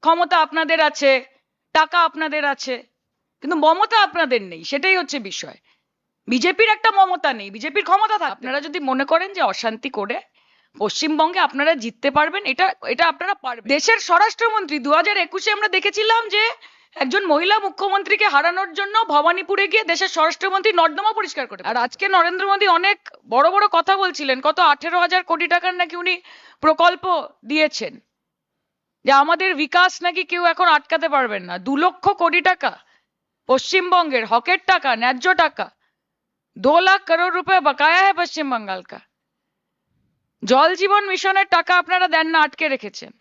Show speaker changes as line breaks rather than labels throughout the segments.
ক্ষমতা আপনাদের আছে, টাকা আপনাদের আছে, কিন্তু মমতা আপনাদের নেই, সেটাই হচ্ছে বিষয়। বিজেপির একটা মমতা নেই, বিজেপির ক্ষমতা থাকে। আপনারা যদি মনে করেন যে অশান্তি করে পশ্চিমবঙ্গে আপনারা জিততে পারবেন, এটা এটা আপনারা পারবেন। দেশের স্বরাষ্ট্রমন্ত্রী 2021-এ আমরা দেখেছিলাম যে একজন মহিলা মুখ্যমন্ত্রীকে হারানোর জন্য ভবানীপুরে গিয়ে দেশের স্বরাষ্ট্রমন্ত্রী নর্দমা পরিষ্কার করে। আর আজকে নরেন্দ্র মোদী অনেক বড় বড় কথা বলছিলেন, কত 18,000 কোটি টাকার নাকি উনি প্রকল্প দিয়েছেন, যে আমাদের বিকাশ নাকি কেউ এখন আটকাতে পারবেন না। 2 লক্ষ কোটি টাকা পশ্চিমবঙ্গের হকের টাকা, ন্যায্য টাকা। 2 লাখ করোড় রুপए बकाया है पश्चिम बंगाल का। জল জীবন মিশনের টাকা আপনারা দেন না, আটকে রেখেছেন।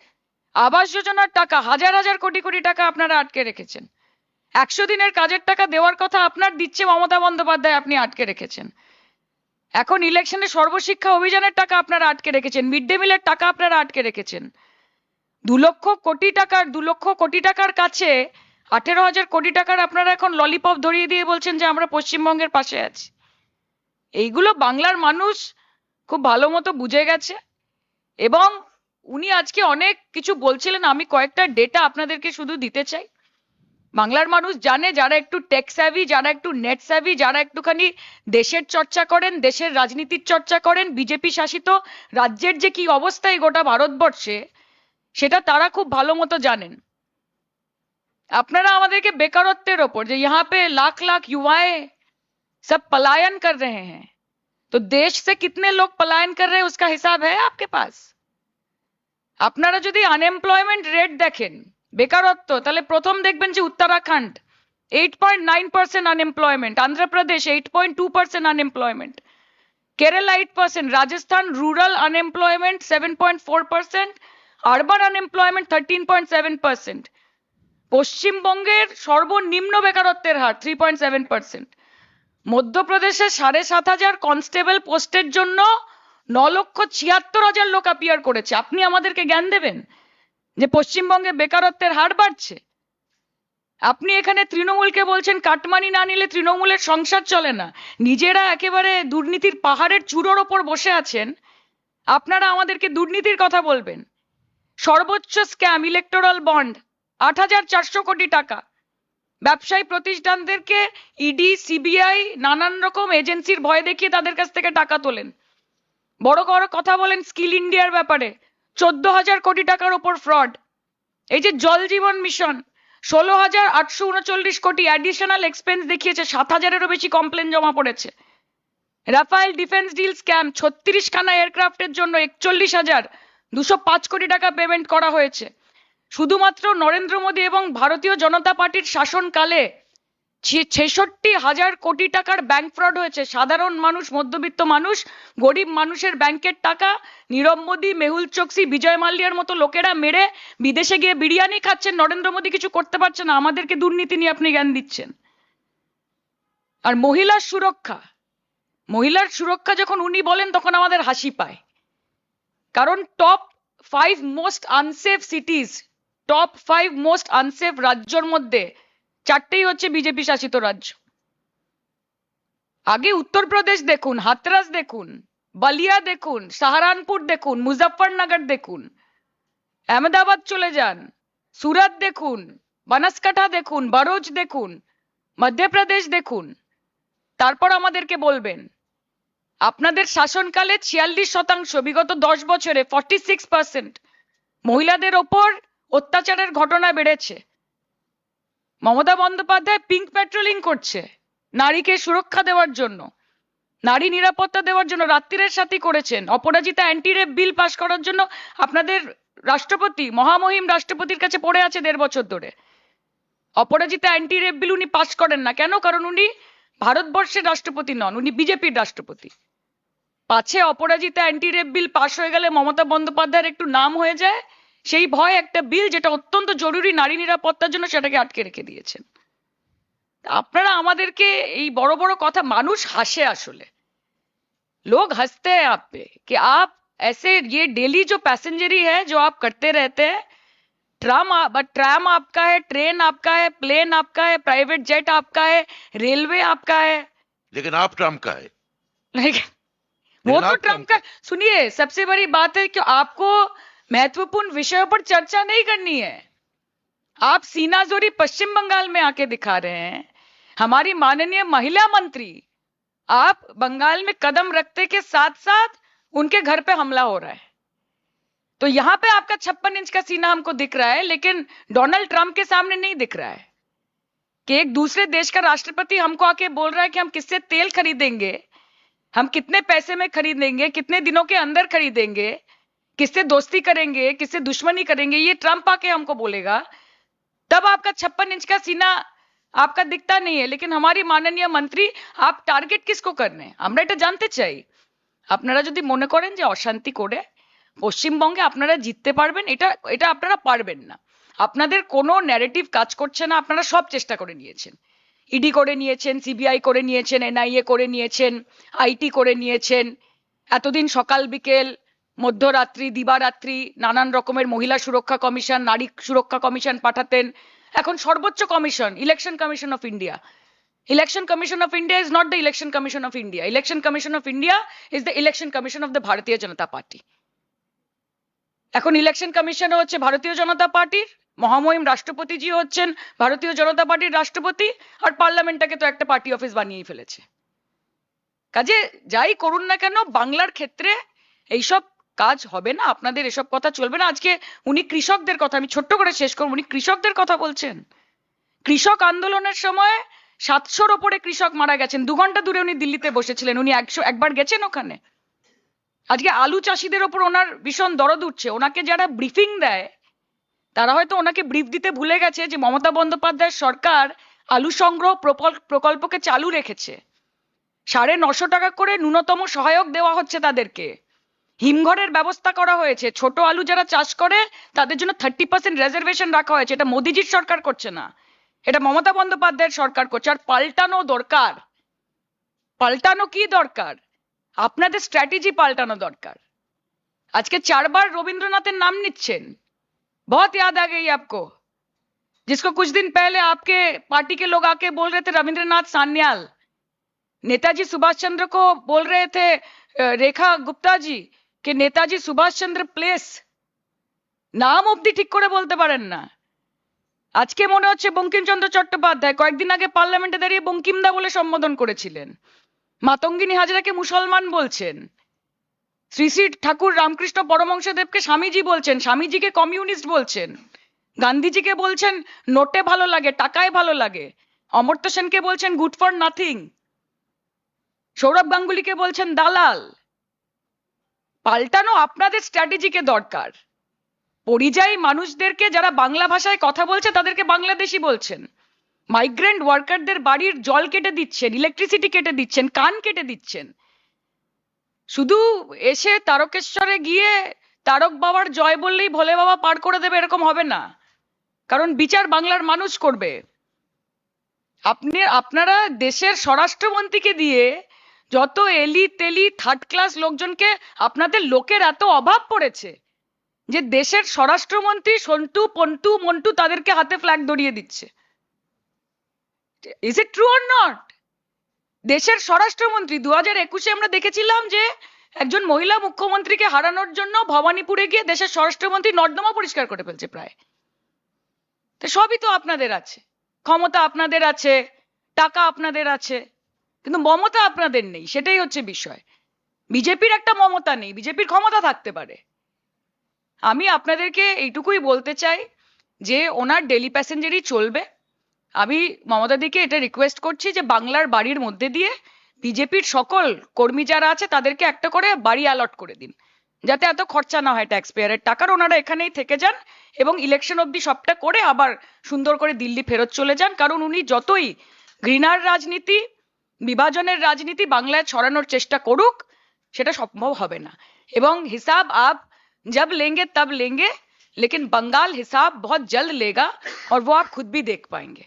আবাস যোজনার টাকা হাজার হাজার কোটি কোটি টাকা আপনারা আটকে রেখেছেন। 100 দিনের কাজের টাকা দেওয়ার কথা আপনার দিচ্ছে মমতা বন্দ্যোপাধ্যায়, আপনি আটকে রেখেছেন। এখন ইলেকশনে সর্বশিক্ষা অভিযানের টাকা আপনারা আটকে রেখেছেন, মিড ডে মিলের টাকা আপনারা আটকে রেখেছেন। 2 লক্ষ কোটি টাকার কাছে 18,000 কোটি টাকার আপনারা এখন ললিপপ ধরিয়ে দিয়ে বলছেন যে আমরা পশ্চিমবঙ্গের পাশে আছি। এইগুলো বাংলার মানুষ খুব ভালো মতো বুঝে গেছে। এবং উনি আজকে অনেক কিছু বলছিলেন, আমি কয়েকটা ডেটা আপনাদেরকে শুধু দিতে চাই। বাংলার মানুষ জানে, যারা একটু টেক স্যাভি, যারা একটু নেট স্যাভি, যারা একটুখানি দেশের চর্চা করেন, দেশের রাজনীতির চর্চা করেন, বিজেপি শাসিত রাজ্যের যে কি অবস্থা এই গোটা ভারতবর্ষে, সেটা তারা খুব ভালো মতো জানেন। আপনারা আমাদেরকে বেকারত্বের ওপর, যে यहाँ पे लाख लाख युवाएं सब पलायन कर रहे हैं, तो देश से कितने लोग पलायन कर रहे हैं उसका हिसाब है आपके पास? আপনারা যদি আনএমপ্লয়মেন্ট রেট দেখেন, বেকারত্ব, তাহলে প্রথম দেখবেন যে Uttarakhand 8.9% unemployment, Andhra Pradesh 8.2% unemployment, Kerala 8%, Rajasthan rural unemployment 7.4%, urban unemployment 13.7%, পশ্চিমবঙ্গের সর্বনিম্ন বেকারত্বের হার 3.7%, মধ্যপ্রদেশে 7,500 কনস্টেবল পোস্টের জন্য 9,76,000 লোক অ্যাপিয়ার করেছে। আপনি আমাদেরকে জ্ঞান দেবেন যে পশ্চিমবঙ্গে বেকারত্বের হার বাড়ছে? আপনি এখানে তৃণমূলকে বলছেন কাটমানি না নিলে তৃণমূলের সংসার চলে না, নিজেরা একেবারে দুর্নীতির পাহাড়ের চূড়োর ওপর বসে আছেন। আপনারা আমাদেরকে দুর্নীতির কথা বলবেন? সর্বোচ্চ স্ক্যাম ইলেকটোরাল বন্ড 8,400 কোটি টাকা, ব্যবসায়ী প্রতিষ্ঠানদেরকে ইডি সিবিআই নানান রকম এজেন্সির ভয় দেখিয়ে তাদের কাছ থেকে টাকা তোলেন। বড় বড় কথা বলেন স্কিল ইন্ডিয়ার ব্যাপারে, 14,000 কোটি টাকার উপর ফ্রড। এই যে জল জীবন মিশন 16,839 কোটি অ্যাডিশনাল এক্সপেন্স দেখিয়েছে, 7,000-এরও বেশি কমপ্লেন জমা পড়েছে। রাফায়েল ডিফেন্স ডিল স্ক্যাম, 36 খানা এয়ারক্রাফটের জন্য 41,205 কোটি টাকা পেমেন্ট করা হয়েছে। শুধুমাত্র নরেন্দ্র মোদী এবং ভারতীয় জনতা পার্টির শাসনকালে 66,000 কোটি টাকার ব্যাংক ফ্রড হয়েছে। সাধারণ মানুষ, মধ্যবিত্ত মানুষ, গরিব মানুষের ব্যাংকের টাকা নীরব মোদী, মেহুল চোকসি, বিজয় মাল্যার মতো লোকেরা মেরে বিদেশে গিয়ে বিরিয়ানি খাচ্ছেন। নরেন্দ্র মোদী কিছু করতে পারছে না, আমাদেরকে দুর্নীতি নিয়ে আপনি জ্ঞান দিচ্ছেন। আর মহিলার সুরক্ষা যখন উনি বলেন তখন আমাদের হাসি পায়, কারণ top 5 most unsafe সিটিজ, top 5 most unsafe রাজ্যের মধ্যে 4টেই হচ্ছে বিজেপি শাসিত রাজ্য। আগে উত্তরপ্রদেশ দেখুন, হাতরাস দেখুন, বালিয়া দেখুন, সাহারানপুর দেখুন, মুজফ্ফরনগর দেখুন, আহমেদাবাদ চলে যান, সুরাত দেখুন, বানাসকাঁঠা দেখুন, বারোজ দেখুন, মধ্যপ্রদেশ দেখুন, তারপর আমাদেরকে বলবেন। আপনাদের শাসনকালে 46%, বিগত 10 বছরে 46% মহিলাদের ওপর অত্যাচারের ঘটনা বেড়েছে। মমতা বন্দ্যোপাধ্যায় পিঙ্ক পেট্রোলিং করছে নারীকে সুরক্ষা দেওয়ার জন্য, নারী নিরাপত্তা দেওয়ার জন্য। রাত্রিরের সাথী করেছেন, অপরাজিতা অ্যান্টি রেপ বিল পাশ করার জন্য আপনাদের রাষ্ট্রপতি, মহামহিম রাষ্ট্রপতির কাছে পড়ে আছে 1.5 বছর ধরে। অপরাজিতা অ্যান্টি রেপ বিল উনি পাশ করেন না কেন? কারণ উনি ভারতবর্ষের রাষ্ট্রপতি নন, উনি বিজেপির রাষ্ট্রপতি। পাছে অপরাজিতা অ্যান্টি রেপ বিল পাশ হয়ে গেলে মমতা বন্দ্যোপাধ্যায়ের একটু নাম হয়ে যায়, সেই ভয় একটা বিল যেটা অত্যন্ত জরুরি নারী নিরাপত্তার জন্য, সেটাকে আটকে রেখে দিয়েছেন। আপনারা আমাদেরকে এই বড় বড় কথা, মানুষ হাসে আসলে, लोग हंसते हैं आप पे कि आप ऐसे ये डेली जो पैसेंजरी है जो आप करते रहते हैं, ट्राम आपका है, ट्रेन आपका है, प्लेन आपका है, प्राइवेट जेट आपका है, रेलवे आपका है,
लेकिन आप ट्रम्प का है।
लेकिन वो तो ट्रम्प का। सुनिए, सबसे बड़ी बात है कि आपको महत्वपूर्ण विषयों पर चर्चा नहीं करनी है, आप सीनाजोरी पश्चिम बंगाल में आके दिखा रहे हैं। हमारी माननीय महिला मंत्री, आप बंगाल में कदम रखते के साथ साथ उनके घर पे हमला हो रहा है। तो यहां पे आपका 56 इंच का सीना हमको दिख रहा है, लेकिन डोनाल्ड ट्रंप के सामने नहीं दिख रहा है कि एक दूसरे देश का राष्ट्रपति हमको आके बोल रहा है कि हम किससे तेल खरीदेंगे, हम कितने पैसे में खरीदेंगे, कितने दिनों के अंदर खरीदेंगे, किससे दोस्ती करेंगे, किससे दुश्मनी करेंगे, ये ट्रंप आके हमको बोलेगा। तब आपका 56 इंच का सीना आपका दिखता नहीं है। लेकिन हमारी माननीय मंत्री, आप टार्गेट किसको कर रहे हैं আমরা এটা জানতে চাই। আপনারা যদি মনে করেন যে অশান্তি করে পশ্চিমবঙ্গে আপনারা জিততে পারবেন, এটা এটা আপনারা পারবেন না। আপনাদের কোনো ন্যারেটিভ কাজ করছে না। আপনারা সব চেষ্টা করে নিয়েছেন, ইডি করে নিয়েছেন, সিবিআই করে নিয়েছেন, এনআইএ করে নিয়েছেন, আইটি করে নিয়েছেন। এতদিন সকাল বিকেল মধ্যরাত্রি দিবারাত্রি নানান রকমের মহিলা সুরক্ষা কমিশন, নারী সুরক্ষা কমিশন পাঠাতেন। এখন সর্বোচ্চ commission, election commission of India. Election commission of India is not the election commission of India. Election commission of India is the election commission of the ভারতীয় জনতা পার্টি। এখন ইলেকশন কমিশন হচ্ছে ভারতীয় জনতা পার্টির, মহামহিম রাষ্ট্রপতিজি হচ্ছেন ভারতীয় জনতা পার্টির রাষ্ট্রপতি, আর পার্লামেন্টটাকে তো একটা পার্টি অফিস বানিয়েই ফেলেছে। কাজে যাই করুন না কেন, বাংলার ক্ষেত্রে এইসব কাজ হবে না, আপনাদের এসব কথা চলবে না। আজকে উনি কৃষকদের কথা, আমি ছোট্ট করে শেষ করব, উনি কৃষকদের কথা বলছেন। কৃষক আন্দোলনের সময় 700-র ওপরে কৃষক মারা গেছেন। 2 ঘন্টা দূরে উনি দিল্লিতে বসেছিলেন, উনি একবার গেছেন ওখানে। আজকে আলু চাষিদের ওপর ওনার ভীষণ দরদ উঠছে। ওনাকে যারা ব্রিফিং দেয় তারা হয়তো ওনাকে ব্রিফ দিতে ভুলে গেছে যে মমতা বন্দ্যোপাধ্যায়ের সরকার আলু সংগ্রহ প্রকল্পকে চালু রেখেছে। 950 টাকা করে ন্যূনতম সহায়ক দেওয়া হচ্ছে তাদেরকে। হিমঘরের ব্যবস্থা করা হয়েছে। ছোট আলু যারা চাষ করে তাদের জন্য 30% রিজার্ভেশন রাখা হয়েছে। এটা মোদিজির সরকার করছে না, এটা মমতা বন্দ্যোপাধ্যায়ের সরকার করছে। আর পাল্টানো দরকার। পাল্টানো কি দরকার? আপনাদের স্ট্র্যাটেজি পাল্টানো দরকার। আজকে 4 বার রবীন্দ্রনাথের नाम নিচ্ছেন। बहुत याद आ गई आपको, जिसको कुछ दिन पहले आपके पार्टी के लोग आके बोल रहे थे रविंद्रनाथ सान्याल। नेताजी सुभाष चंद्र को बोल रहे थे रेखा गुप्ता जी कि नेताजी सुभाष चंद्र प्लेस। नाम অবধি ঠিক করে বলতে পারেন না। আজকে মনে হচ্ছে বঙ্কিমচন্দ্র চট্টোপাধ্যায় কয়েকদিন আগে পার্লামেন্টে দাঁড়িয়ে বঙ্কিমদা বলে সম্বোধন করেছিলেন। মাতঙ্গিনী হাজরাকে মুসলমান বলছেন। শ্রী শ্রী ঠাকুর রামকৃষ্ণ পরমহংসদেবকে স্বামীজি বলছেন, স্বামীজিকে কমিউনিস্ট বলছেন। গান্ধীজিকে বলছেন নোটে ভালো লাগে, টাকায় ভালো লাগে। অমর্ত্য সেনকে বলছেন গুড ফর নাথিং। সৌরভ গাঙ্গুলিকে বলছেন দালাল। পাল্টানো আপনাদের স্ট্র্যাটেজিকে দরকার। পরিযায়ী মানুষদেরকে, যারা বাংলা ভাষায় কথা বলছে তাদেরকে বাংলাদেশি বলছেন। মাইগ্রেন্ট ওয়ার্কারদের বাড়ির জল কেটে দিচ্ছেন, ইলেকট্রিসিটি কেটে দিচ্ছেন, কান কেটে দিচ্ছেন। শুধু এসে তারকেশ্বরে গিয়ে তারক বাবার জয় বললেই ভোলে বাবা পার করে দেবে, এরকম হবে না। কারণ বিচার বাংলার মানুষ করবে। আপনারা দেশের স্বরাষ্ট্রমন্ত্রীকে দিয়ে যত এলি তেলি থার্ড ক্লাস লোকজনকে, আপনাদের লোকের এত অভাব পড়েছে যে দেশের স্বরাষ্ট্রমন্ত্রী সন্টু পন্টু মন্টু তাদেরকে হাতে ফ্ল্যাগ ধরিয়ে দিচ্ছে। Is it true or not? দেশের স্বরাষ্ট্রমন্ত্রী 2021-এ আমরা দেখেছিলাম যে একজন মহিলা মুখ্যমন্ত্রীকে হারানোর জন্য ভবানীপুরে গিয়ে দেশের স্বরাষ্ট্রমন্ত্রী নর্দমা পরিষ্কার করে ফেলছে প্রায়। তো সবই তো আপনাদের আছে, ক্ষমতা আপনাদের আছে, টাকা আপনাদের আছে, কিন্তু মমতা আপনাদের নেই। সেটাই হচ্ছে বিষয়। বিজেপির একটা মমতা নেই, বিজেপির ক্ষমতা থাকতে পারে। আমি আপনাদেরকে এইটুকুই বলতে চাই যে ওনার ডেলি প্যাসেঞ্জারই চলবে। আমি মমতাদিকে এটা রিকোয়েস্ট করছি যে বাংলার বাড়ির মধ্যে দিয়ে বিজেপির সকল কর্মী যারা আছে তাদেরকে একটা করে বাড়ি অ্যালট করে দিন, যাতে এত খরচা না হয় ট্যাক্স পেয়ারের টাকার। ওনারা এখানেই থেকে যান এবং ইলেকশন অবধি সবটা করে আবার সুন্দর করে দিল্লি ফেরত চলে যান। কারণ উনি যতই ঘৃণার রাজনীতি, বিভাজনের রাজনীতি বাংলায় ছড়ানোর চেষ্টা করুক, সেটা সম্ভব হবে না। এবং হিসাব आप जब लेंगे तब लेंगे, लेकिन बंगाल हिसाब बहुत जल्द लेगा और वो आप खुद भी देख पाएंगे।